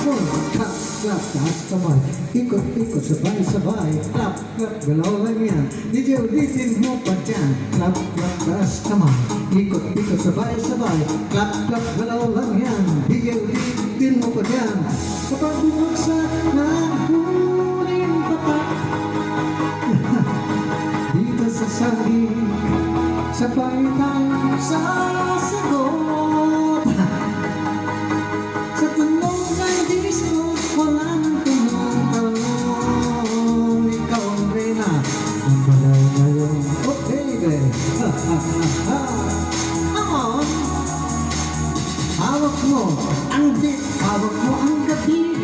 Habol, clap, clap, taas kamay. Ikot-ikot, sabay-sabay. Clap, clap, galaw lang yan. DJ, ulitin mo pa dyan. Clap, clap, taas kamay. Ikot-ikot, sabay-sabay. Clap, clap, galaw lang yan. DJ, ulitin mo pa dyan. Kapag bumagsak na huling patak dito sa saging, sabay tayo sasagot. Sa tunog ng disco, wala nang tanong. Ikaw ang reyna ng balay ngayon. Oh baby, ha ha ha ha. On. Hawak mo ang beat, hawak mo ang gabi.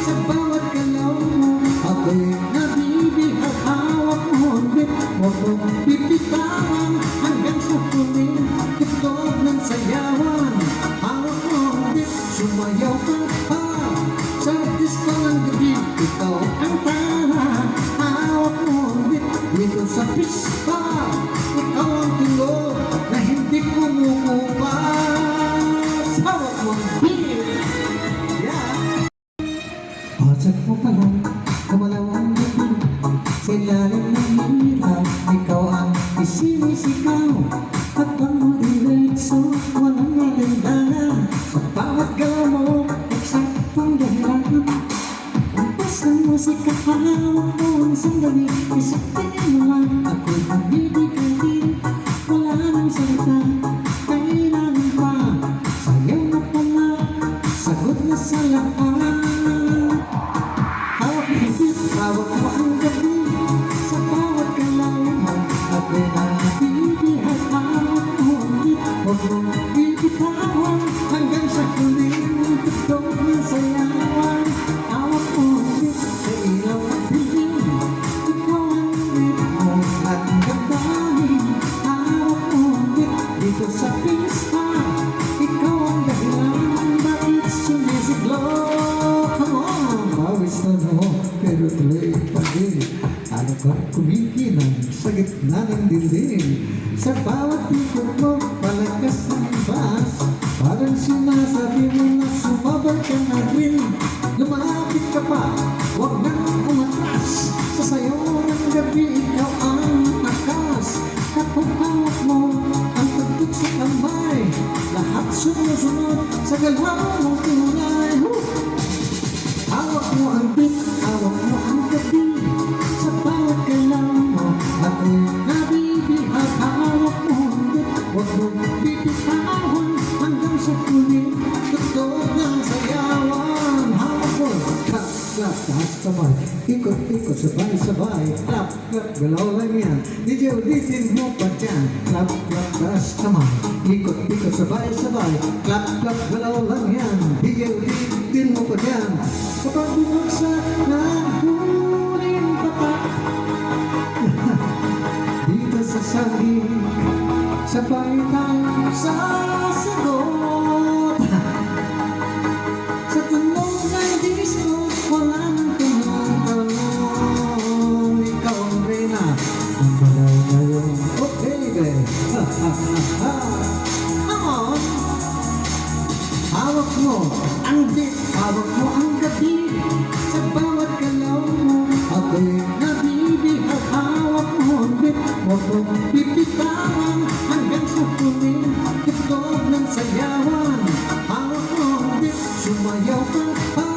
Sa bawat galaw mo, ako'y nabibihag. Hawak mo ang beat, huwag mo bibitawan hanggang sa huli. Tugtog ng sayawan. Hawak mo ang beat, sumayaw ka pa. Sa disco ng gabi, ikaw ang tala. Hawak mo ang beat, dito sa pista. Ikaw ang tulog na hindi kumukupas. Hawak mo ang beat, yeah. Pasok mo pa lang, kumalaw ang gabi. Sa ilalim ng ilaw, ikaw ang isinisigaw. At ang diretso, walang alindanan. Sa bawat galaw mo, eksaktong dahilan. Lampas ng musika, hawak mo ang sandali. Isipin mo lang, ako'y nagbibigay din. Wala nang salita, kailangan pa. Sayaw na pala, sagot na sa lahat. Hawak mo ang beat, hawak mo ang gabi. Sa bawat galaw mo, ako'y nabibihag. Hawak mo ang beat, huwag mong bibitawan hanggang sa huling tugtog ng sayawan. Hawak mo ang beat, sa ilaw at dilim. Ikaw ang ritmo at damdamin. Hawak mo ang beat, dito sa pista. Ikaw ang dahilan, bakit sumisiglo? Come on! Pawis na mo, pero tuloy pa din. Ano ka kumikinang sa gitna ng dinding. Sa bawat ikot mo, palakas ng bas. Parang sinasabi mo na sumabay ka na rin. Lumapit ka pa, huwag nang umatras. Sa sayo ng gabi, ikaw ang takas. Kapag hawak mo ang tugtog sa kamay, lahat sumusunod sa galaw mong tunay. Hawak mo ang beat, hawak mo ang gabi. Sa bawat galaw mo, ako'y nabibihag. Hawak mo ang beat, huwag mong bibitawan hanggang sa huli. Tugtog ng sayawan. Hawak mo, clap, clap, taas kamay. Ikot-ikot, sabay-sabay. Clap, clap, galaw lang yan. DJ, ulitin mo pa dyan. Clap, clap, taas kamay. Ikot-ikot, sabay-sabay. Clap, clap, galaw lang yan. DJ, ulitin mo pa dyan. Kapag bumagsak na huling patak dito sa saging, sabay tayo sasagot. Sa tunog ng disco, wala nang tanong. Ikaw ang reyna ng balay ngayon. Oh baby, ha ha ha ha. On. Hawak mo ang beat, hawak mo ang gabi. Sa bawat galaw mo, ako'y nabibihag. Hawak mo ang beat, huwag mong bibitawan hanggang sa huli. Tugtog ng sayawan. Hawak mo ang beat, sumayaw ka pa.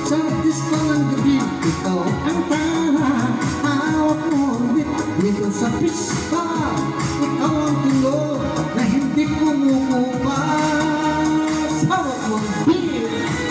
Sa disco ng gabi, ikaw ang tala. Hawak mo ang beat, dito sa pista. Ikaw ang tulog na hindi kumukupas. Hawak mo ang beat.